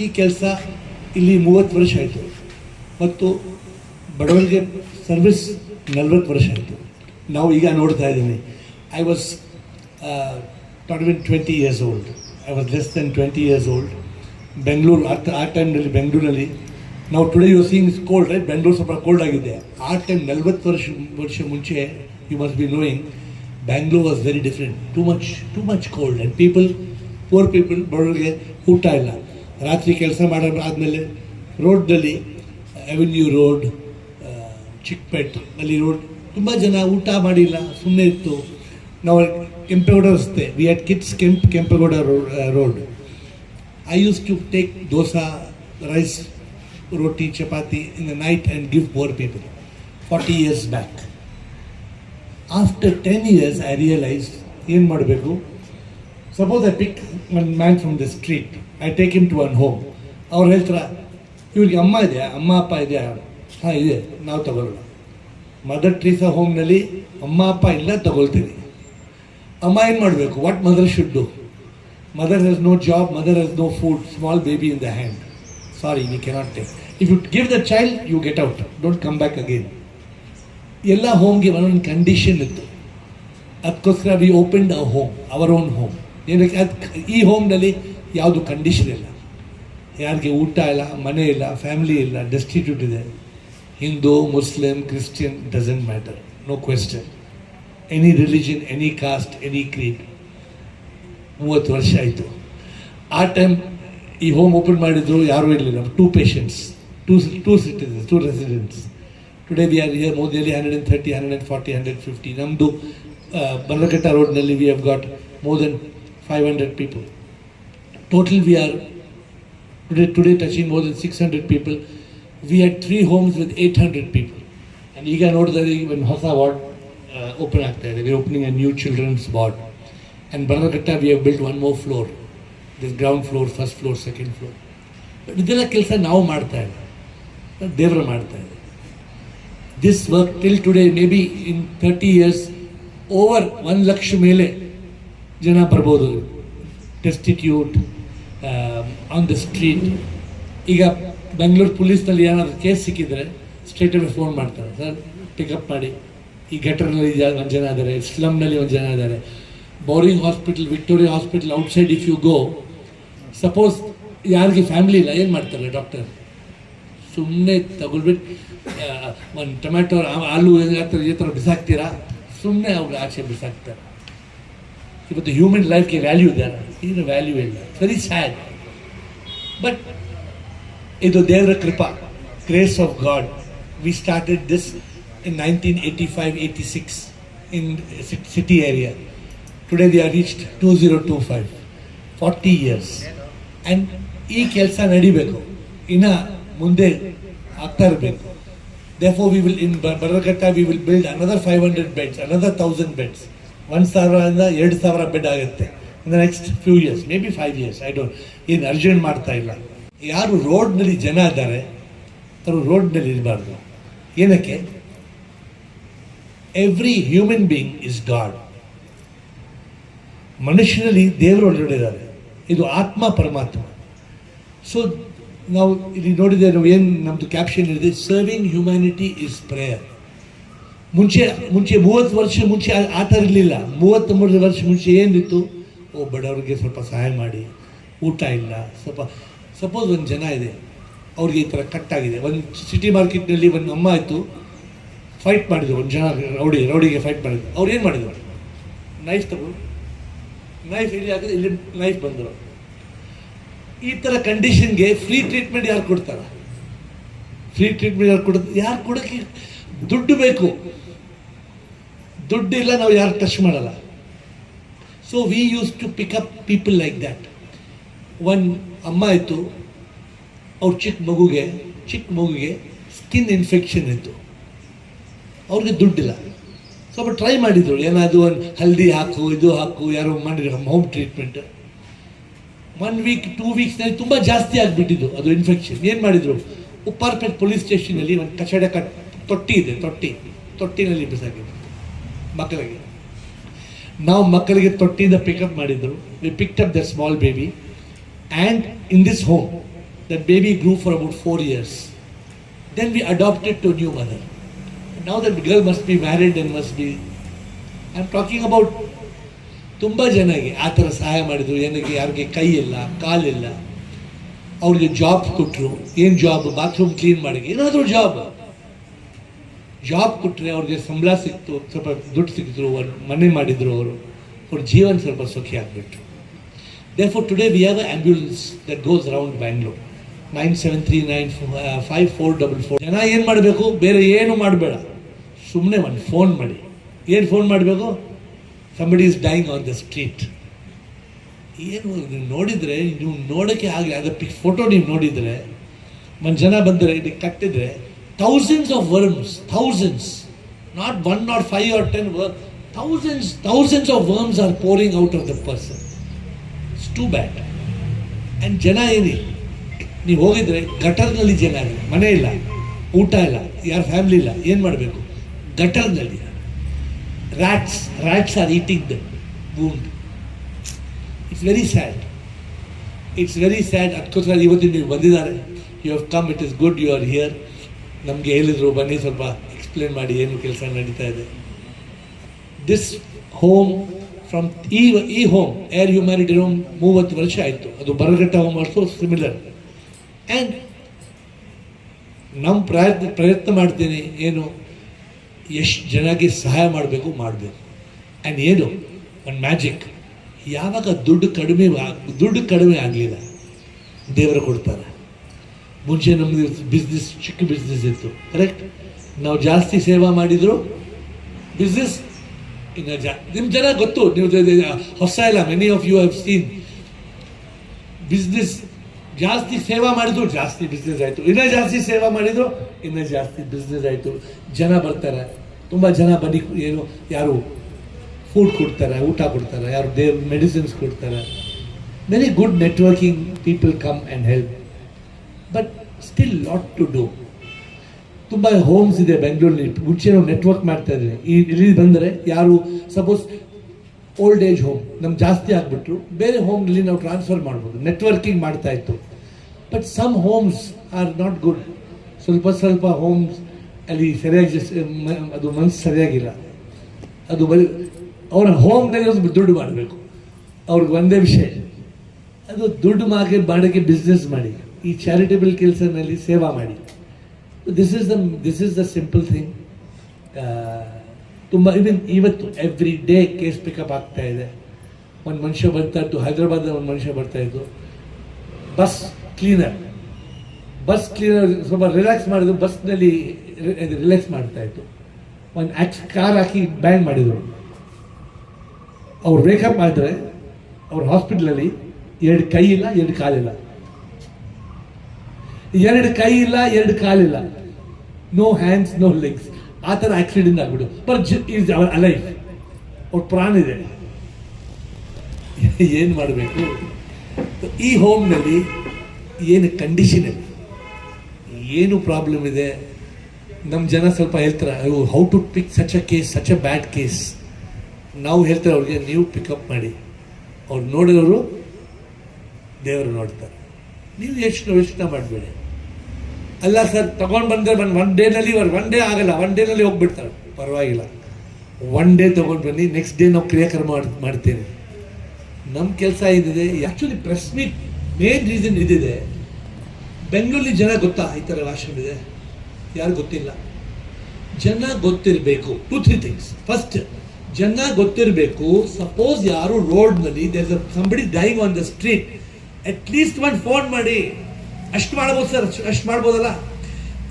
ಈ ಕೆಲಸ ಇಲ್ಲಿ 30 ವರ್ಷ ಆಯಿತು ಮತ್ತು ಬಡವರಿಗೆ ಸರ್ವಿಸ್ 40 ವರ್ಷ ಆಯಿತು. ನಾವು ಈಗ ನೋಡ್ತಾ ಇದ್ದೀನಿ. I was not even 20 years old. I was less than 20 years old. Bengaluru ಆ ಟೈಮ್ನಲ್ಲಿ ಬೆಂಗಳೂರಲ್ಲಿ ನಾವು today you seeing is cold right. Bengaluru ಸ್ವಲ್ಪ ಕೋಲ್ಡ್ ಆಗಿದೆ. ಆ ಟೈಮ್ 40 ವರ್ಷ ಮುಂಚೆ you must be knowing Bangalore was very different. Too much cold and poor people ಬಡವರಿಗೆ ಊಟ ಇಲ್ಲ. ರಾತ್ರಿ ಕೆಲಸ ಆದಮೇಲೆ ರೋಡ್ನಲ್ಲಿ ಅವೆನ್ಯೂ ರೋಡ್, ಚಿಕ್ಕಪೇಟ್ ಅಲ್ಲಿ ರೋಡ್ ತುಂಬ ಜನ ಊಟ ಮಾಡಿಲ್ಲ, ಸುಮ್ಮನೆ ಇತ್ತು. ನಾವು ಕೆಂಪೇಗೌಡ ರಸ್ತೆ, we had kids Kempegowda road. I use to take dosa, rice, roti, chapati in the night and give poor people 40 years back. After 10 years I realized ಏನು ಮಾಡಬೇಕು. Suppose I pick one man from the street, I take him to one home. ಅವ್ರು ಹೇಳ್ತಾರೆ ಇವ್ರಿಗೆ ಅಮ್ಮ ಇದೆಯಾ, ಅಮ್ಮ ಅಪ್ಪ ಇದೆಯಾ? ಹಾಂ ಇದೆ, ನಾವು ತಗೊಳ್ಳೋಣ. ಮದರ್ ಟ್ರೀಸಾ ಹೋಮ್ನಲ್ಲಿ ಅಮ್ಮ ಅಪ್ಪ ಇಲ್ಲ, ತಗೊಳ್ತೀವಿ. ಅಮ್ಮ ಏನು ಮಾಡಬೇಕು? What mother should do? Mother has no job, mother has no food, small baby in the hand. Sorry, we cannot take. If you give the child, you get out. Don't come back again. ಎಲ್ಲ ಹೋಮ್ಗೆ ಒಂದೊಂದು condition ಇತ್ತು. ಅದಕ್ಕೋಸ್ಕರ we opened a home, our own home. ಏನಕ್ಕೆ ಈ ಹೋಮ್ನಲ್ಲಿ ಯಾವುದು condition ಇಲ್ಲ. ಯಾರಿಗೆ ಊಟ ಇಲ್ಲ, ಮನೆ ಇಲ್ಲ, ಫ್ಯಾಮಿಲಿ ಇಲ್ಲ, ಡೆಸ್ಟಿಟ್ಯೂಟ್ ಇದೆ. Hindu, Muslim, Christian, doesn't matter, no question. Any religion, any caste, any creed. 30 ವರ್ಷ ಆಯಿತು. ಆ ಟೈಮ್ ಈ ಹೋಮ್ ಓಪನ್ ಮಾಡಿದ್ರು, ಯಾರೂ ಇರಲಿಲ್ಲ. 2 patients, 2 citizens, 2 residents. Today we are here more nearly 130, 140, 150. ನಮ್ಮದು ಬಲ್ಲಘಟ್ಟ ರೋಡ್ನಲ್ಲಿ we have got more than 500 people. Total we are today touching more than 600 people. We had 3 homes with 800 people. And ಈಗ ನೋಡಿದ್ರೆ even ಹೊಸ ward open ಆಗ್ತಾ ಇದೆ. We are opening a new children's ward. And ಬಲ್ಲಘಟ್ಟ we have built one more floor. This ground floor, first floor, second floor. But ಇದೆಲ್ಲ ಕೆಲಸ ನಾವು ಮಾಡ್ತಾ ಇಲ್ಲ, ದೇವರು ಮಾಡ್ತಾ ಇದೆ. This work till today, may be in 30 years over 1 lakh ಮೇಲೆ ಜನ ಬರ್ಬೋದು. Destitute, on the street. ಈಗ ಬೆಂಗಳೂರು ಪೊಲೀಸ್ನಲ್ಲಿ ಏನಾದರೂ ಕೇಸ್ ಸಿಕ್ಕಿದ್ರೆ ಸ್ಟ್ರೇಟ್ ಅವೇ ಫೋನ್ ಮಾಡ್ತಾರೆ, ಸರ್ ಪಿಕಪ್ ಮಾಡಿ. ಈ ಗಟರ್ನಲ್ಲಿ 1 ಜನ ಇದ್ದಾರೆ, ಸ್ಲಮ್ನಲ್ಲಿ 1 ಜನ ಇದ್ದಾರೆ. Bowring hospital, Victoria hospital outside if you go, suppose ಯಾರಿಗೆ ಫ್ಯಾಮಿಲಿ ಇಲ್ಲ, ಏನು ಮಾಡ್ತಾರೆ ಡಾಕ್ಟರ್? ಸುಮ್ಮನೆ ತಗೊಳ್ಬಿಟ್ಟು ಒಂದು ಟೊಮ್ಯಾಟೊ, ಆಲೂ ಈ ಥರ ಬಿಸಾಕ್ತೀರಾ, ಸುಮ್ಮನೆ ಅವ್ರಿಗೆ ಆಚೆ ಬಿಸಾಕ್ತಾರೆ. ಇವತ್ತು ಹ್ಯೂಮನ್ ಲೈಫ್ಗೆ ವ್ಯಾಲ್ಯೂ ಇದೆ, ಏನು ವ್ಯಾಲ್ಯೂ ಇಲ್ಲ. Very sad. ಬಟ್ ಇದು ದೇವರ ಕೃಪಾ, grace of God. We started this in 1985-86 in city area. Today we have reached 2025, 40 years. And ಈ ಕೆಲಸ ನಡಿಬೇಕು, ಇನ್ನು ಮುಂದೆ ಆಗ್ತಾ ಇರಬೇಕು. Therefore we will, in Barraghatta we will build another 500 beds, another 1000 beds. 1000 2000 bed ಆಗುತ್ತೆ in the next few years, maybe 5 years, I don't. ಏನು urgent ಮಾಡ್ತಾ ಇಲ್ಲ. ಯಾರು ರೋಡ್ನಲ್ಲಿ ಜನ ಇದ್ದಾರೆ ಅವರು ರೋಡ್ನಲ್ಲಿ ಇರಬಾರ್ದು. ಏನಕ್ಕೆ? Every human being is god. ಮನುಷ್ಯನಲ್ಲಿ ದೇವರು ಒಳಗಡೆ, ಇದು ಆತ್ಮ ಪರಮಾತ್ಮ. ಸೊ ನಾವು ಇಲ್ಲಿ ನೋಡಿದರೆ ನಾವು ಏನು ನಮ್ಮದು ಕ್ಯಾಪ್ಷನ್ ಇದೆ, ಸರ್ವಿಂಗ್ ಹ್ಯುಮ್ಯಾನಿಟಿ ಇಸ್ ಪ್ರೇಯರ್. ಮುಂಚೆ 30 ವರ್ಷ ಮುಂಚೆ ಆ ಥರ ಇರಲಿಲ್ಲ. 33 ವರ್ಷ ಮುಂಚೆ ಏನಿತ್ತು? ಬಡವರಿಗೆ ಸ್ವಲ್ಪ ಸಹಾಯ ಮಾಡಿ, ಊಟ ಇಲ್ಲ, ಸ್ವಲ್ಪ ಸಪೋಸ್ 1 ಜನ ಇದೆ, ಅವ್ರಿಗೆ ಈ ಥರ ಕಟ್ಟಾಗಿದೆ. ಒಂದು ಸಿಟಿ ಮಾರ್ಕೆಟ್ನಲ್ಲಿ 1 ಅಮ್ಮ ಆಯಿತು, ಫೈಟ್ ಮಾಡಿದ್ರು 1 ಜನ, ರೌಡಿಗೆ ಫೈಟ್ ಮಾಡಿದ್ರು. ಅವ್ರು ಏನು ಮಾಡಿದ್ರು? ನೈಫ್ ತಗೊಂಡು ನೈಫ್ ಇಲ್ಲಿ ಹಾಕಿದ್ರೆ ಇಲ್ಲಿ ನೈಫ್ ಬಂದರು. ಈ ಥರ ಕಂಡೀಷನ್ಗೆ ಫ್ರೀ ಟ್ರೀಟ್ಮೆಂಟ್ ಯಾರು ಕೊಡ್ತಾರೆ? ಫ್ರೀ ಟ್ರೀಟ್ಮೆಂಟ್ ಯಾರು ಕೊಡೋಕ್ಕೆ ದುಡ್ಡು ಬೇಕು. ದುಡ್ಡಿಲ್ಲ, ನಾವು ಯಾರು ಟಚ್ ಮಾಡಲ್ಲ. So we use to pick up people like that. 1 ಅಮ್ಮ ಇತ್ತು, ಅವ್ರ ಚಿಕ್ಕ ಮಗುಗೆ ಸ್ಕಿನ್ ಇನ್ಫೆಕ್ಷನ್ ಇತ್ತು, ಅವ್ರಿಗೆ ದುಡ್ಡಿಲ್ಲ. ಸ್ವಲ್ಪ ಟ್ರೈ ಮಾಡಿದ್ರು, ಏನಾದರೂ ಒಂದು ಹಲ್ದಿ ಹಾಕು, ಇದು ಹಾಕು, ಯಾರೋ ಮಾಡಿದ್ರು ಹೋಮ್ ಟ್ರೀಟ್ಮೆಂಟ್. 1 week 2 weeksನಲ್ಲಿ ತುಂಬ ಜಾಸ್ತಿ ಆಗಿಬಿಟ್ಟಿದ್ದು ಅದು ಇನ್ಫೆಕ್ಷನ್. ಏನು ಮಾಡಿದರು? ಉಪ್ಪಾರಪೇಟೆ ಪೊಲೀಸ್ ಸ್ಟೇಷನಲ್ಲಿ ಒಂದು ಕಚಡ ತೊಟ್ಟಿ ಇದೆ, ತೊಟ್ಟಿನಲ್ಲಿ ಬಿಸಾಕಿದ್ರು ಮಕ್ಕಳಿಗೆ. ನಾವು ಮಕ್ಕಳಿಗೆ ತೊಟ್ಟಿಯಿಂದ ಪಿಕಪ್ ಮಾಡಿದ್ರು. We picked up their small baby and in this home That baby grew for about 4 years. Then we adopted to a new mother. Now that girl must be married and must be. I'm talking about ತುಂಬ ಜನಗೆ ಆ ಥರ ಸಹಾಯ ಮಾಡಿದರು. ಏನಕ್ಕೆ ಯಾರಿಗೆ ಕೈ ಇಲ್ಲ, ಕಾಲಿಲ್ಲ, ಅವ್ರಿಗೆ ಜಾಬ್ ಕೊಟ್ಟರು. ಏನು ಜಾಬ್? ಬಾತ್ರೂಮ್ ಕ್ಲೀನ್ ಮಾಡಿ, ಏನಾದರೂ ಜಾಬ್ ಕೊಟ್ಟರೆ ಅವ್ರಿಗೆ ಸಂಬಳ ಸಿಕ್ತು, ಸ್ವಲ್ಪ ದುಡ್ಡು ಸಿಕ್ಕಿದ್ರು, ಮನೆ ಮಾಡಿದರು, ಅವ್ರ ಜೀವನ ಸ್ವಲ್ಪ ಸುಖಿ ಆಗಿಬಿಟ್ರು. Therefore today we have an ambulance that goes around Bangalore. 97395444. ಜನ ಏನು ಮಾಡಬೇಕು? ಬೇರೆ ಏನು ಮಾಡಬೇಡ, ಸುಮ್ಮನೆ ಒಂದು ಫೋನ್ ಮಾಡಿ. ಏನು ಫೋನ್ ಮಾಡಬೇಕು? somebody is dying on the street. ಏನು ನೀವು ನೋಡಿದರೆ, ನೀವು ನೋಡೋಕ್ಕೆ ಆಗಲಿ, ಅದು ಫೋಟೋ ನೀವು ನೋಡಿದರೆ, ಒಂದು ಜನ ಬಂದರೆ ಇಲ್ಲಿ ಕಟ್ಟಿದರೆ thousands of worms, thousands, not 1 or 5 or 10 worms, thousands of worms are pouring out of the person. It's too bad. And ಜನ ಏನಿ, ನೀವು ಹೋಗಿದ್ರೆ ಗಟರ್ನಲ್ಲಿ ಜನ ಇಲ್ಲ, ಮನೆ ಇಲ್ಲ, ಊಟ ಇಲ್ಲ, ಯಾರ ಫ್ಯಾಮಿಲಿ ಇಲ್ಲ, ಏನು ಮಾಡಬೇಕು? ಗಟರ್ನಲ್ಲಿ rats are eating the wound. It's very sad. ಅದಕ್ಕೋಸ್ಕರ ಇವತ್ತು ನೀವು ಬಂದಿದ್ದಾರೆ. You have come, it is good you are here. ನಮಗೆ ಹೇಳಿದರು ಬನ್ನಿ ಸ್ವಲ್ಪ ಎಕ್ಸ್ಪ್ಲೇನ್ ಮಾಡಿ ಏನು ಕೆಲಸ ನಡೀತಾ ಇದೆ. ದಿಸ್ ಹೋಮ್ ಫ್ರಮ್ ಈ ಹೋಮ್ ಏರ್ ಹ್ಯುಮ್ಯಾನಿಟಿ ಹೋಮ್ 30 ವರ್ಷ ಆಯಿತು. ಅದು ಬರಗಟ್ಟ ಹೋಮ್ ಆಲ್ಸೋ ಸಿಮಿಲರ್. ಆ್ಯಂಡ್ ನಮ್ಮ ಪ್ರಯತ್ನ ಮಾಡ್ತೀನಿ, ಏನು ಎಷ್ಟು ಜನಕ್ಕೆ ಸಹಾಯ ಮಾಡಬೇಕು. ಆ್ಯಂಡ್ ಏನು ಒಂದು ಮ್ಯಾಜಿಕ್, ಯಾವಾಗ ದುಡ್ಡು ಕಡಿಮೆ ಆಗಲಿಲ್ಲ, ದೇವರು ಕೊಡ್ತಾರೆ. ಮುಂಚೆ ನಮ್ಮದು ಬಿಸ್ನೆಸ್ ಚಿಕ್ಕ ಬಿಸ್ನೆಸ್ ಇತ್ತು, ಕರೆಕ್ಟ್. ನಾವು ಜಾಸ್ತಿ ಸೇವಾ ಮಾಡಿದ್ರು ಬಿಸ್ನೆಸ್ ಇನ್ನು ನಿಮ್ಮ ಜನ ಗೊತ್ತು, ನೀವು ಹೊಸ ಇಲ್ಲ. Many of you have seen business. ಜಾಸ್ತಿ ಸೇವಾ ಮಾಡಿದ್ರು ಜಾಸ್ತಿ ಬಿಸ್ನೆಸ್ ಆಯಿತು, ಇನ್ನೂ ಜಾಸ್ತಿ ಸೇವಾ ಮಾಡಿದ್ರು ಇನ್ನೂ ಜಾಸ್ತಿ ಬಿಸ್ನೆಸ್ ಆಯಿತು. ಜನ ಬರ್ತಾರೆ, ತುಂಬ ಜನ ಬನ್ನಿ, ಏನು ಯಾರು ಫುಡ್ ಕೊಡ್ತಾರೆ, ಊಟ ಕೊಡ್ತಾರೆ, ಯಾರು ಮೆಡಿಸಿನ್ಸ್ ಕೊಡ್ತಾರೆ. Very good networking people come and help. But still lot to do. ತುಂಬ ಹೋಮ್ಸ್ ಇದೆ ಬೆಂಗಳೂರಲ್ಲಿ. ಮುಂಚೆ ನಾವು ನೆಟ್ವರ್ಕ್ ಮಾಡ್ತಾ ಇದ್ವಿ. ಇಲ್ಲಿ ಬಂದರೆ ಯಾರು ಸಪೋಸ್ ಓಲ್ಡ್ ಏಜ್ ಹೋಮ್ ನಮ್ಗೆ ಜಾಸ್ತಿ ಆಗಿಬಿಟ್ರು, ಬೇರೆ ಹೋಮ್ನಲ್ಲಿ ನಾವು ಟ್ರಾನ್ಸ್ಫರ್ ಮಾಡ್ಬೋದು, ನೆಟ್ವರ್ಕಿಂಗ್ ಮಾಡ್ತಾ ಇತ್ತು. But some homes are not good. ಸ್ವಲ್ಪ ಹೋಮ್ಸ್ ಅಲ್ಲಿ ಸರಿಯಾಗಿ ಅದು ಮನಸ್ಸು ಸರಿಯಾಗಿಲ್ಲ. ಅದು ಬರೀ ಅವರ ಹೋಮ್ನಲ್ಲಿ ಒಂದು ದುಡ್ಡು ಮಾಡಬೇಕು, ಅವ್ರಿಗೆ ಒಂದೇ ವಿಷಯ, ಅದು ದುಡ್ಡು ಮಾಡೋಕ್ಕೆ ಬಿಸ್ನೆಸ್ ಮಾಡಿ, ಈ ಚಾರಿಟೇಬಲ್ ಕೆಲಸನಲ್ಲಿ ಸೇವಾ ಮಾಡಿ. This is the simple thing. ತುಂಬ ಇವತ್ತು ಎವ್ರಿ ಡೇ ಕೇಸ್ ಪಿಕಪ್ ಆಗ್ತಾ ಇದೆ. ಒಂದು ಮನುಷ್ಯ ಬರ್ತಾ ಇತ್ತು, ಹೈದರಾಬಾದ್ನ ಒಂದು ಮನುಷ್ಯ ಬರ್ತಾ ಇತ್ತು, ಬಸ್ ಕ್ಲೀನರ್ ಸ್ವಲ್ಪ ರಿಲ್ಯಾಕ್ಸ್ ಮಾಡಿದ್ರು, ಬಸ್ನಲ್ಲಿ ರಿಲ್ಯಾಕ್ಸ್ ಮಾಡ್ತಾ ಇತ್ತು. ಒಂದು ಕಾರ್ ಹಾಕಿ ಬ್ಯಾಂಗ್ ಮಾಡಿದರು. ಅವ್ರು ವೇಕಪ್ ಮಾಡಿದ್ರೆ ಅವ್ರ ಹಾಸ್ಪಿಟ್ಲಲ್ಲಿ 2 ಕೈ ಇಲ್ಲ, 2 ಕಾಲಿಲ್ಲ, 2 ಕೈ ಇಲ್ಲ, 2 ಕಾಲಿಲ್ಲ, ನೋ ಹ್ಯಾಂಡ್ಸ್ ನೋ ಲೆಗ್ಸ್. ಆ ಥರ ಆಕ್ಸಿಡೆಂಟ್ ಆಗ್ಬಿಡು. ಬಟ್ ಈಸ್ ಅವರ್ ಅಲೈಫ್, ಅವ್ರ ಪ್ರಾಣ ಇದೆ. ಏನು ಮಾಡಬೇಕು? ಈ ಹೋಮ್ನಲ್ಲಿ ಏನು ಕಂಡೀಷನ್ ಇದೆ, ಏನು ಪ್ರಾಬ್ಲಮ್ ಇದೆ, ನಮ್ಮ ಜನ ಸ್ವಲ್ಪ ಹೇಳ್ತಾರೆ how to pick such a case, such a bad case. ನಾವು ಹೇಳ್ತಾರೆ ಅವ್ರಿಗೆ, ನೀವು ಪಿಕಪ್ ಮಾಡಿ. ಅವ್ರು ನೋಡಿದವರು ದೇವರು ನೋಡ್ತಾರೆ. ನೀವು ಯೋಚನೆ ಮಾಡಬೇಡಿ. ಅಲ್ಲ ಸರ್ ತಗೊಂಡು ಬಂದರೆ ಒನ್ ಡೇನಲ್ಲಿ ಆಗಲ್ಲ, 1 ಡೇನಲ್ಲಿ ಹೋಗ್ಬಿಡ್ತಾರೆ, ಪರವಾಗಿಲ್ಲ. 1 ಡೇ ತೊಗೊಂಡು ಬನ್ನಿ, ನೆಕ್ಸ್ಟ್ ಡೇ ನಾವು ಕ್ರಿಯಾಕರ್ಮ ಮಾಡ್ತೇನೆ. ನಮ್ಮ ಕೆಲಸ ಏನಿದೆ, actually press meet main reason ಇದಿದೆ. ಬೆಂಗಳೂರಲ್ಲಿ ಜನ ಗೊತ್ತಾ ಈ ಥರ ವಾಶ್ರೂಮ್ ಇದೆ? ಯಾರು ಗೊತ್ತಿಲ್ಲ. ಜನ ಗೊತ್ತಿರಬೇಕು 2-3 ಥಿಂಗ್ಸ್. ಫಸ್ಟ್, ಜನ ಗೊತ್ತಿರಬೇಕು. ಸಪೋಸ್ ಯಾರು ರೋಡ್ನಲ್ಲಿ somebody dying on the street, at least ಒಂದು ಫೋನ್ ಮಾಡಿ. ಅಷ್ಟು ಮಾಡ್ಬೋದು ಸರ್, ಅಷ್ಟು ಮಾಡ್ಬೋದಲ್ಲ.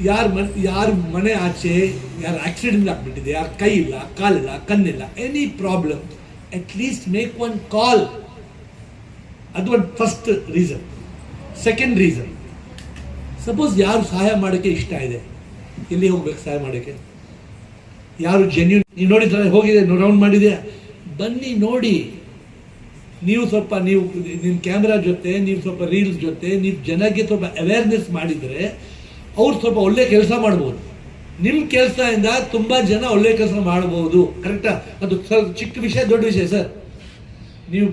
ಯಾರ ಮನೆ ಆಚೆ ಯಾರು ಆಕ್ಸಿಡೆಂಟ್ ಆಗಿಬಿಟ್ಟಿದೆ, ಯಾರ ಕೈ ಇಲ್ಲ, ಕಾಲಿಲ್ಲ, ಕಣ್ಣಿಲ್ಲ, any problem, at least make one call. ಅದು ಒಂದು first reason. Second reason, suppose ಯಾರು ಸಹಾಯ ಮಾಡೋಕ್ಕೆ ಇಷ್ಟ ಇದೆ, ಎಲ್ಲಿ ಹೋಗ್ಬೇಕು ಸಹಾಯ ಮಾಡೋಕ್ಕೆ? ಯಾರು ಜೆನ್ಯೂನ್, ನೀವು ನೋಡಿದ್ರೆ ಹೋಗಿದೆ ರೌಂಡ್ ಮಾಡಿದೆ, ಬನ್ನಿ ನೋಡಿ. ನೀವು ನಿಮ್ಮ ಕ್ಯಾಮ್ರಾ ಜೊತೆ, ನೀವು ಸ್ವಲ್ಪ ರೀಲ್ಸ್ ಜೊತೆ, ನೀವು ಜನಕ್ಕೆ ಸ್ವಲ್ಪ ಅವೇರ್ನೆಸ್ ಮಾಡಿದರೆ ಅವ್ರು ಸ್ವಲ್ಪ ಒಳ್ಳೆ ಕೆಲಸ ಮಾಡ್ಬೋದು. ನಿಮ್ಮ ಕೆಲಸದಿಂದ ತುಂಬ ಜನ ಒಳ್ಳೆ ಕೆಲಸ ಮಾಡ್ಬೋದು. ಕರೆಕ್ಟಾ? ಅದು ಚಿಕ್ಕ ವಿಷಯ, ದೊಡ್ಡ ವಿಷಯ ಸರ್. ನೀವು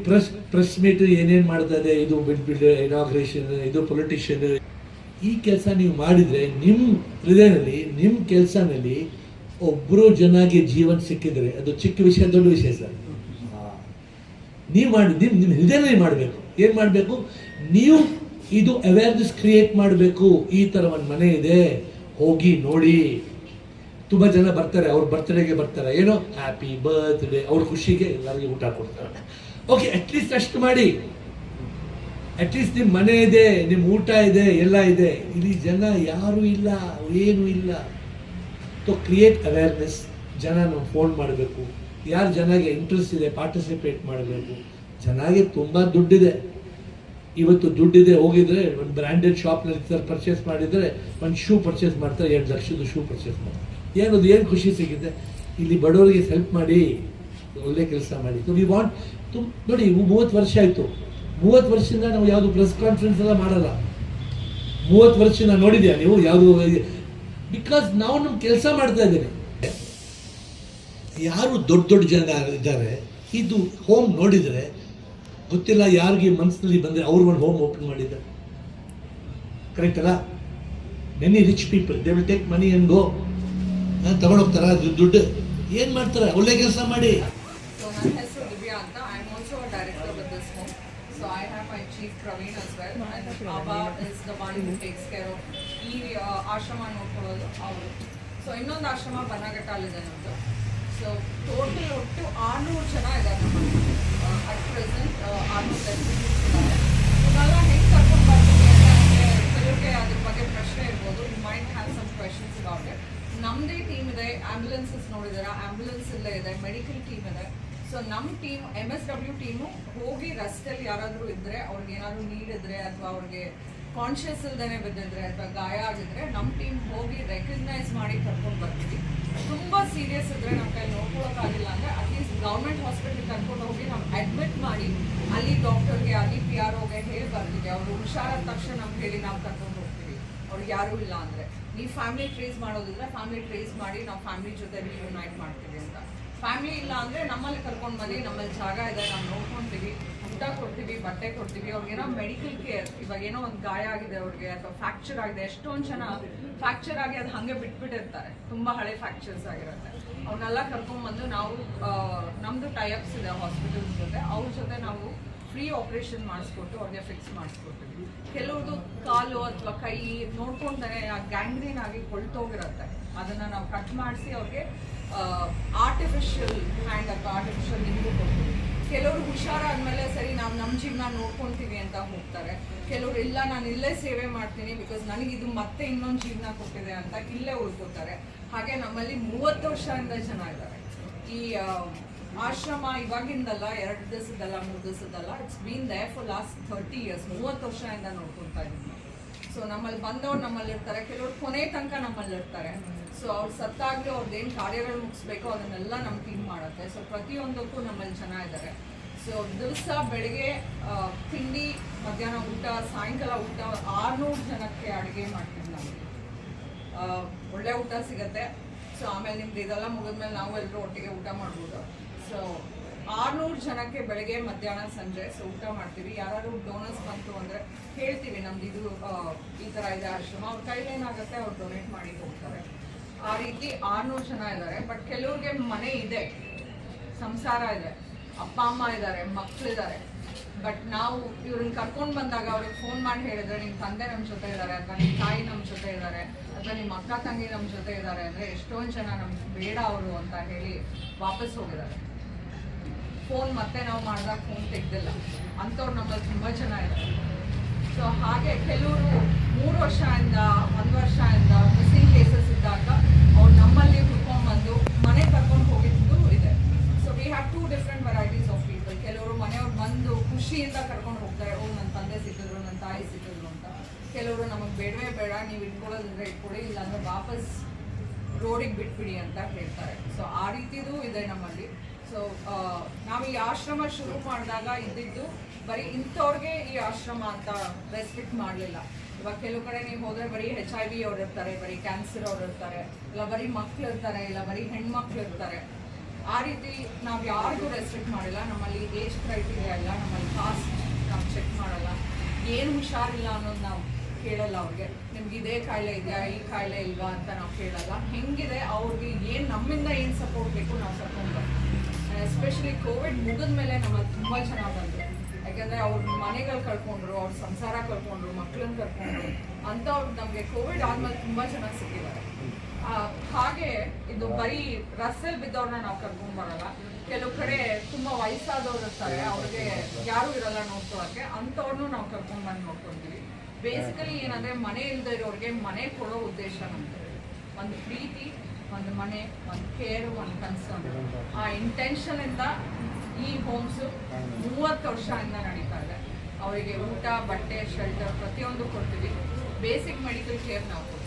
ಪ್ರೆಸ್ ಮೀಟ್ ಏನೇನು ಮಾಡ್ತಾ ಇದೆ, ಇದು ಇನಾಗ್ರೇಷನ್, ಇದು ಪೊಲಿಟಿಷಿಯನ್, ಈ ಕೆಲಸ ನೀವು ಮಾಡಿದರೆ ನಿಮ್ಮ ಹೃದಯದಲ್ಲಿ, ನಿಮ್ಮ ಕೆಲಸನಲ್ಲಿ ಒಬ್ಬರು ಜನಗೆ ಜೀವನ ಸಿಕ್ಕಿದರೆ ಅದು ಚಿಕ್ಕ ವಿಷಯ, ದೊಡ್ಡ ವಿಷಯ ಸರ್. ನೀವು ಮಾಡಿ, ನಿಮ್ಮ ಹೃದಯದಲ್ಲಿ ಮಾಡಬೇಕು. ಏನು ಮಾಡಬೇಕು? ನೀವು ಇದು ಅವೇರ್ನೆಸ್ ಕ್ರಿಯೇಟ್ ಮಾಡಬೇಕು. ಈ ಥರ ಒಂದು ಮನೆ ಇದೆ, ಹೋಗಿ ನೋಡಿ. ತುಂಬ ಜನ ಬರ್ತಾರೆ, ಅವ್ರ ಬರ್ತ್ಡೇಗೆ ಬರ್ತಾರೆ, ಏನೋ ಹ್ಯಾಪಿ ಬರ್ತ್ಡೇ, ಅವ್ರ ಖುಷಿಗೆ ಎಲ್ಲರಿಗೂ ಊಟ ಕೊಡ್ತಾರೆ. ಓಕೆ, ಅಟ್ಲೀಸ್ಟ್ ಅಷ್ಟು ಮಾಡಿ. ಅಟ್ಲೀಸ್ಟ್ ನಿಮ್ಮ ಮನೆ ಇದೆ, ನಿಮ್ಮ ಊಟ ಇದೆ, ಎಲ್ಲ ಇದೆ. ಇಲ್ಲಿ ಜನ ಯಾರೂ ಇಲ್ಲ, ಏನೂ ಇಲ್ಲ. So create awareness. ಜನ ನಾವು ಫೋನ್ ಮಾಡಬೇಕು. ಯಾರು ಜನಗೆ ಇಂಟ್ರೆಸ್ಟ್ ಇದೆ ಪಾರ್ಟಿಸಿಪೇಟ್ ಮಾಡಬೇಕು. ಜನಗೆ ತುಂಬ ದುಡ್ಡಿದೆ ಇವತ್ತು. ದುಡ್ಡಿದೆ, ಹೋಗಿದ್ರೆ ಒಂದು ಬ್ರ್ಯಾಂಡೆಡ್ ಶಾಪ್ನಲ್ಲಿ ಪರ್ಚೇಸ್ ಮಾಡಿದರೆ ಒಂದು ಶೂ ಪರ್ಚೇಸ್ ಮಾಡ್ತಾರೆ, 2 ಲಕ್ಷದ ಶೂ ಪರ್ಚೇಸ್ ಮಾಡ್ತಾರೆ. ಏನದು, ಏನು ಖುಷಿ ಸಿಗುತ್ತೆ? ಇಲ್ಲಿ ಬಡವರಿಗೆ ಹೆಲ್ಪ್ ಮಾಡಿ, ಒಳ್ಳೆ ಕೆಲಸ ಮಾಡಿ. ಸೊ ವಿ ವಾಂಟ್ ನೋಡಿ, 30 ವರ್ಷ ಆಯಿತು. 30 ವರ್ಷದಿಂದ ನಾವು ಯಾವುದು ಪ್ರೆಸ್ ಕಾನ್ಫರೆನ್ಸ್ ಎಲ್ಲ ಮಾಡಲ್ಲ. 30 ವರ್ಷದಿಂದ ನೋಡಿದ್ಯಾ ನೀವು ಯಾವುದು? ಬಿಕಾಸ್ ನಾವು ನಮ್ಮ ಕೆಲಸ ಮಾಡ್ತಾ ಇದ್ದೇವೆ. ಯಾರು ದೊಡ್ಡ ದೊಡ್ಡ ಜನ ಇದ್ದಾರೆ, ಇದು ಹೋಮ್ ನೋಡಿದರೆ ಗೊತ್ತಿಲ್ಲ ಯಾರಿಗೆ ಮನಸ್ಸಿನಲ್ಲಿ ಬಂದರೆ ಅವ್ರು ಒಂದು ಹೋಮ್ ಓಪನ್ ಮಾಡಿದ್ದಾರೆ. ಕರೆಕ್ಟ್ ಅಲ್ಲ? Many rich people they will take money and go. ತಗೊಂಡೋಗ್ತಾರ ದುಡ್ಡು. ಏನು ಮಾಡ್ತಾರೆ? ಒಳ್ಳೆ ಕೆಲಸ ಮಾಡಿ. ನನ್ನ ಹೆಸರು ದಿವ್ಯಾ ಅಂತ. I am also a director with this home. So I have my chief Praveen as well. And Abba is the one who takes care of ಈ ಆಶ್ರಮ ನೋಡ್ಕೊಳ್ಳೋದು ಅವರು. ಸೊ ಇನ್ನೊಂದು ಆಶ್ರಮ ಬನ್ನಘಟ್ಟಲ್ಲಿದೆ ನಮ್ಮದು. ಸೊ ಟೋಟಲ್ ಒಟ್ಟು 600 ಜನ ಇದ್ದಾರೆ ನಮ್ಮಲ್ಲಿ. ಅಟ್ ಪ್ರೆಸೆಂಟ್ 600 ರೆಸಿಡೆಂಟ್ಸ್ ಇದ್ದಾರೆ. ಇವೆಲ್ಲ ಹೆಂಗೆ ಕರ್ಕೊಂಡು ಬರ್ತೀವಿ ಅಂತ ನನಗೆ ಕೆಲವರಿಗೆ ಅದ್ರ ಬಗ್ಗೆ ಪ್ರಶ್ನೆ ಇರ್ಬೋದು. You might have some questions about it. ನಮ್ಮದೇ ಟೀಮ್ ಇದೆ. ಆ್ಯಂಬುಲೆನ್ಸಸ್ ನೋಡಿದಾರೆ, ಆ್ಯಂಬುಲೆನ್ಸ್ ಇಲ್ಲೇ ಇದೆ, ಮೆಡಿಕಲ್ ಟೀಮ್ ಇದೆ. ಸೊ ನಮ್ಮ ಟೀಮ್ MSW ಟೀಮು ಹೋಗಿ ರಸ್ತೆಯಲ್ಲಿ ಯಾರಾದರೂ ಇದ್ದರೆ, ಅವ್ರಿಗೆ ಏನಾದರೂ ನೀಡಿದ್ರೆ ಅಥವಾ ಅವ್ರಿಗೆ ಕಾನ್ಷಿಯಸ್ ಇಲ್ದೇ ಬಿದ್ದಿದ್ರೆ ಅಥವಾ ಗಾಯ ಆಗಿದ್ರೆ ನಮ್ಮ ಟೀಮ್ ಹೋಗಿ ರೆಕಗ್ನೈಸ್ ಮಾಡಿ ಕರ್ಕೊಂಡು ಬರ್ತೀವಿ. ತುಂಬ ಸೀರಿಯಸ್ ಇದ್ದರೆ ನಮ್ಮ ಕೈ ನೋಡ್ಕೊಳ್ಳೋಕ್ಕಾಗಿಲ್ಲ ಅಂದರೆ ಅಟ್ಲೀಸ್ಟ್ ಗೌರ್ಮೆಂಟ್ ಹಾಸ್ಪಿಟ್ಲಿಗೆ ಕರ್ಕೊಂಡು ಹೋಗಿ ನಾವು ಅಡ್ಮಿಟ್ ಮಾಡಿ ಅಲ್ಲಿ ಡಾಕ್ಟರ್ಗೆ, ಅಲ್ಲಿ PROಗೆ ಹೇಳಿ ಬರ್ತೀವಿ. ಅವರು ಹುಷಾರಾದ ತಕ್ಷಣ ನಮ್ಗೆ ಹೇಳಿ ನಾವು ಕರ್ಕೊಂಡು ಹೋಗ್ತೀವಿ. ಅವ್ರಿಗೆ ಯಾರೂ ಇಲ್ಲ ಅಂದರೆ, ನೀವು ಫ್ಯಾಮಿಲಿ ಟ್ರೇಸ್ ಮಾಡೋದಿದ್ರೆ ಫ್ಯಾಮಿಲಿ ಟ್ರೇಸ್ ಮಾಡಿ ನಾವು ಫ್ಯಾಮಿಲಿ ಜೊತೆ ರಿಯುನೈಟ್ ಮಾಡ್ತೀವಿ ಅಂತ. ಫ್ಯಾಮಿಲಿ ಇಲ್ಲ ಅಂದರೆ ನಮ್ಮಲ್ಲಿ ಕರ್ಕೊಂಡು ಬಂದು, ನಮ್ಮಲ್ಲಿ ಜಾಗ ಇದೆ, ನಾವು ನೋಡ್ಕೊತೀವಿ, ಊಟ ಕೊಡ್ತೀವಿ, ಬಟ್ಟೆ ಕೊಡ್ತೀವಿ. ಅವ್ರಿಗೇನೋ ಮೆಡಿಕಲ್ ಕೇರ್, ಇವಾಗ ಏನೋ ಒಂದು ಗಾಯ ಆಗಿದೆ ಅವ್ರಿಗೆ ಅಥವಾ ಫ್ರ್ಯಾಕ್ಚರ್ ಆಗಿದೆ. ಎಷ್ಟೊಂದು ಜನ ಫ್ರ್ಯಾಕ್ಚರ್ ಆಗಿ ಅದು ಹಾಗೆ ಬಿಟ್ಬಿಟ್ಟಿರ್ತಾರೆ, ತುಂಬ ಹಳೆ ಫ್ರ್ಯಾಕ್ಚರ್ಸ್ ಆಗಿರುತ್ತೆ. ಅವನ್ನೆಲ್ಲ ಕರ್ಕೊಂಡ್ಬಂದು ನಾವು ನಮ್ಮದು ಟೈಅಪ್ಸ್ ಇದೆ ಹಾಸ್ಪಿಟಲ್ಸ್ ಜೊತೆ, ಅವ್ರ ಜೊತೆ ನಾವು ಫ್ರೀ ಆಪ್ರೇಷನ್ ಮಾಡಿಸ್ಕೊಟ್ಟು ಅವ್ರಿಗೆ ಫಿಕ್ಸ್ ಮಾಡಿಸ್ಕೊಡ್ತೀವಿ. ಕೆಲವ್ರದ್ದು ಕಾಲು ಅಥವಾ ಕೈ ನೋಡ್ಕೊಂಡೇ ಗ್ಯಾಂಗ್ರೀನ್ ಆಗಿ ಕೊಳ್ತೋಗಿರುತ್ತೆ, ಅದನ್ನು ನಾವು ಕಟ್ ಮಾಡಿಸಿ ಅವ್ರಿಗೆ ಆರ್ಟಿಫಿಷಿಯಲ್ ಹ್ಯಾಂಡ್ ಅಥವಾ ಆರ್ಟಿಫಿಷಿಯಲ್ ಲಿಂಬು ಕೊಡ್ತೀವಿ. ಕೆಲವರು ಹುಷಾರಾದ್ಮೇಲೆ ಸರಿ ನಾವು ನಮ್ಮ ಜೀವನ ನೋಡ್ಕೊತೀವಿ ಅಂತ ಹೋಗ್ತಾರೆ. ಕೆಲವರು ಇಲ್ಲ, ನಾನು ಇಲ್ಲೇ ಸೇವೆ ಮಾಡ್ತೀನಿ ಬಿಕಾಸ್ ನನಗಿದು ಮತ್ತೆ ಇನ್ನೊಂದು ಜೀವನ ಕೊಟ್ಟಿದೆ ಅಂತ ಇಲ್ಲೇ ಉಳ್ಕೋತಾರೆ. ಹಾಗೆ ನಮ್ಮಲ್ಲಿ 30 ವರ್ಷದಿಂದ ಜನ ಇದ್ದಾರೆ. ಈ ಆಶ್ರಮ ಇವಾಗಿಂದಲ್ಲ, 2 ದಿವಸದಲ್ಲ, 3 ದಿವಸದಲ್ಲ, it's been there for last 30 years. 30 ವರ್ಷದಿಂದ ನೋಡ್ಕೊತಾ ಇದ್ದೀನಿ. ಸೊ ನಮ್ಮಲ್ಲಿ ಬಂದವ್ರು ನಮ್ಮಲ್ಲಿರ್ತಾರೆ, ಕೆಲವರು ಕೊನೆ ತನಕ ನಮ್ಮಲ್ಲಿರ್ತಾರೆ. ಸೊ ಅವ್ರು ಸತ್ತಾಗಲೂ ಅವ್ರದ್ದೇನು ಕಾರ್ಯಗಳು ಮುಗಿಸ್ಬೇಕೋ ಅದನ್ನೆಲ್ಲ ನಮ್ಮ ಟೀಮ್ ಮಾಡುತ್ತೆ. ಸೊ ಪ್ರತಿಯೊಂದಕ್ಕೂ ನಮ್ಮಲ್ಲಿ ಜನ ಇದ್ದಾರೆ. ಸೊ ದಿವಸ ಬೆಳಗ್ಗೆ ತಿಂಡಿ, ಮಧ್ಯಾಹ್ನ ಊಟ, ಸಾಯಂಕಾಲ ಊಟ 600 ಜನಕ್ಕೆ ಅಡುಗೆ ಮಾಡ್ತೀವಿ ನಾವು. ಒಳ್ಳೆ ಊಟ ಸಿಗುತ್ತೆ. ಸೊ ಆಮೇಲೆ ನಿಮ್ದು ಇದೆಲ್ಲ ಮುಗಿದ್ಮೇಲೆ ನಾವು ಎಲ್ಲರೂ ಒಟ್ಟಿಗೆ ಊಟ ಮಾಡ್ಬೋದು. ಸೊ 600 ಜನಕ್ಕೆ ಬೆಳಗ್ಗೆ, ಮಧ್ಯಾಹ್ನ, ಸಂಜೆ ಸೊ ಊಟ ಮಾಡ್ತೀವಿ. ಯಾರು ಡೋನರ್ಸ್ ಬಂತು ಅಂದರೆ ಹೇಳ್ತೀವಿ ನಮ್ದು ಇದು ಈ ಥರ ಇದೆ ಆಶ್ರಮ, ಅವ್ರ ಕೈಲೇನಾಗುತ್ತೆ ಅವ್ರು ಡೊನೇಟ್ ಮಾಡಿ ಹೋಗ್ತಾರೆ. ಆ ರೀತಿ 600 ಜನ ಇದ್ದಾರೆ. ಬಟ್ ಕೆಲವ್ರಿಗೆ ಮನೆ ಇದೆ, ಸಂಸಾರ ಇದೆ, ಅಪ್ಪ ಅಮ್ಮ ಇದ್ದಾರೆ, ಮಕ್ಕಳಿದ್ದಾರೆ. ಬಟ್ ನಾವು ಇವ್ರನ್ನ ಕರ್ಕೊಂಡು ಬಂದಾಗ ಅವ್ರಿಗೆ ಫೋನ್ ಮಾಡಿ ಹೇಳಿದ್ರೆ ನಿಮ್ಮ ತಂದೆ ನಮ್ಮ ಜೊತೆ ಇದ್ದಾರೆ ಅಥವಾ ನಿಮ್ಮ ತಾಯಿ ನಮ್ಮ ಜೊತೆ ಇದ್ದಾರೆ ಅಥವಾ ನಿಮ್ಮ ಅಕ್ಕ ತಂಗಿ ನಮ್ಮ ಜೊತೆ ಇದ್ದಾರೆ ಅಂದರೆ ಎಷ್ಟೊಂದು ಜನ ನಮ್ಗೆ ಬೇಡ ಅವರು ಅಂತ ಹೇಳಿ ವಾಪಸ್ ಹೋಗಿದ್ದಾರೆ. ಫೋನ್ ಮತ್ತೆ ನಾವು ಮಾಡಿದಾಗ ಫೋನ್ ತೆಗ್ದಿಲ್ಲ. ಅಂಥವ್ರು ನಮ್ಮಲ್ಲಿ ತುಂಬ ಜನ ಇದ್ದಾರೆ. ಸೊ ಹಾಗೆ ಕೆಲವರು 3 ವರ್ಷದಿಂದ 1 ವರ್ಷದಿಂದ ಮಿಸ್ಸಿಂಗ್ ಕೇಸಸ್ ಇದ್ದಾಗ ಅವ್ರು ನಮ್ಮಲ್ಲಿ ಹುಡ್ಕೊಂಡ್ಬಂದು ಮನೆ ಕರ್ಕೊಂಡು ಹೋಗಿದ್ದು ಇದೆ. So we have 2 different varieties of people. ಕೆಲವರು ಮನೆಯವ್ರು ಬಂದು ಖುಷಿಯಿಂದ ಕರ್ಕೊಂಡು ಹೋಗ್ತಾರೆ, ಓ ನನ್ನ ತಂದೆ ಸಿಕ್ಕಿದ್ರು, ನನ್ನ ತಾಯಿ ಸಿಕ್ಕಿದ್ರು ಅಂತ. ಕೆಲವರು ನಮಗೆ ಬೇಡವೇ ಬೇಡ, ನೀವು ಇಟ್ಕೊಳ್ಳೋದಿದ್ರೆ ಇಟ್ಕೊಳ್ಳಿ, ಇಲ್ಲಾಂದರೆ ವಾಪಸ್ ರೋಡಿಗೆ ಬಿಟ್ಬಿಡಿ ಅಂತ ಹೇಳ್ತಾರೆ. ಸೊ ಆ ರೀತಿಯೂ ಇದೆ ನಮ್ಮಲ್ಲಿ. ಸೊ ನಾವು ಈ ಆಶ್ರಮ ಶುರು ಮಾಡಿದಾಗ ಇದ್ದಿದ್ದು ಬರೀ ಇಂಥವ್ರಿಗೆ ಈ ಆಶ್ರಮ ಅಂತ ರೆಸ್ಟ್ರಿಕ್ಟ್ ಮಾಡಲಿಲ್ಲ. ಇವಾಗ ಕೆಲವು ಕಡೆ ನೀವು ಹೋದರೆ ಬರೀ HIV ಅವ್ರು ಇರ್ತಾರೆ, ಬರೀ ಕ್ಯಾನ್ಸರ್ ಅವ್ರು ಇರ್ತಾರೆ, ಇಲ್ಲ ಬರೀ ಮಕ್ಳು ಇರ್ತಾರೆ, ಇಲ್ಲ ಬರೀ ಹೆಣ್ಮಕ್ಳು ಇರ್ತಾರೆ. ಆ ರೀತಿ ನಾವು ಯಾರಿಗೂ ರೆಸ್ಟ್ರಿಕ್ಟ್ ಮಾಡಿಲ್ಲ. ನಮ್ಮಲ್ಲಿ ಏಜ್ ಕ್ರೈಟೀರಿಯಾ ಇಲ್ಲ, ನಮ್ಮಲ್ಲಿ ಕಾಸ್ಟ್ ನಾವು ಚೆಕ್ ಮಾಡಲ್ಲ, ಏನು ಹುಷಾರಿಲ್ಲ ಅನ್ನೋದು ನಾವು ಕೇಳಲ್ಲ ಅವ್ರಿಗೆ ನಿಮ್ಗೆ ಇದೇ ಕಾಯಿಲೆ ಇದೆಯಾ ಈ ಕಾಯಿಲೆ ಇಲ್ವಾ ಅಂತ ನಾವು ಕೇಳಲ್ಲ. ಹೆಂಗಿದೆ ಅವ್ರಿಗೆ ಏನು ನಮ್ಮಿಂದ ಏನು ಸಪೋರ್ಟ್ ಬೇಕು ನಾವು ಕರ್ಕೊಂಡು ಬರ್ತೀವಿ. ಎಸ್ಪೆಷಲಿ ಕೋವಿಡ್ ಮುಗಿದ ಮೇಲೆ ನಮ್ಮಲ್ಲಿ ತುಂಬ ಜನ ಬಂದರು. ಯಾಕೆಂದರೆ ಅವ್ರ ಮನೆಗಳು ಕಳ್ಕೊಂಡ್ರು, ಅವ್ರ ಸಂಸಾರ ಕಳ್ಕೊಂಡ್ರು, ಮಕ್ಕಳನ್ನ ಕಳ್ಕೊಂಡ್ರು ಅಂಥವ್ರು ನಮಗೆ ಕೋವಿಡ್ ಆದ್ಮೇಲೆ ತುಂಬ ಜನ ಸಿಕ್ಕಿದ್ದಾರೆ. ಹಾಗೆ ಇದು ಬರೀ ರಸ್ತೆಯಲ್ಲಿ ಬಿದ್ದವ್ರನ್ನ ನಾವು ಕರ್ಕೊಂಡು ಬರಲ್ಲ. ಕೆಲವು ಕಡೆ ತುಂಬ ವಯಸ್ಸಾದವ್ರು ಇರ್ತಾರೆ, ಅವ್ರಿಗೆ ಯಾರೂ ಇರಲ್ಲ ನೋಡ್ಕೊಳ್ಳೋಕ್ಕೆ, ಅಂಥವ್ರನ್ನೂ ನಾವು ಕರ್ಕೊಂಡು ಬಂದು ನೋಡ್ಕೊಳ್ತೀವಿ. ಬೇಸಿಕಲಿ ಏನಂದರೆ ಮನೆ ಇಲ್ಲದೆ ಇರೋರಿಗೆ ಮನೆ ಕೊಡೋ ಉದ್ದೇಶ ನಮ್ಮದು. ಒಂದು ಪ್ರೀತಿ, ಒಂದು ಮನೆ, ಒಂದು ಕೇರ್, ಒಂದು ಕನ್ಸರ್ನ್. ಆ ಇಂಟೆನ್ಷನಿಂದ ಈ ಹೋಮ್ಸು 30 ವರ್ಷದಿಂದ ನಡೀತಾ ಇದೆ. ಅವರಿಗೆ ಊಟ, ಬಟ್ಟೆ, ಶೆಲ್ಟರ್ ಪ್ರತಿಯೊಂದು ಕೊಡ್ತೀವಿ. ಬೇಸಿಕ್ ಮೆಡಿಕಲ್ ಕೇರ್ ನಾವು ಕೊಡ್ತೀವಿ.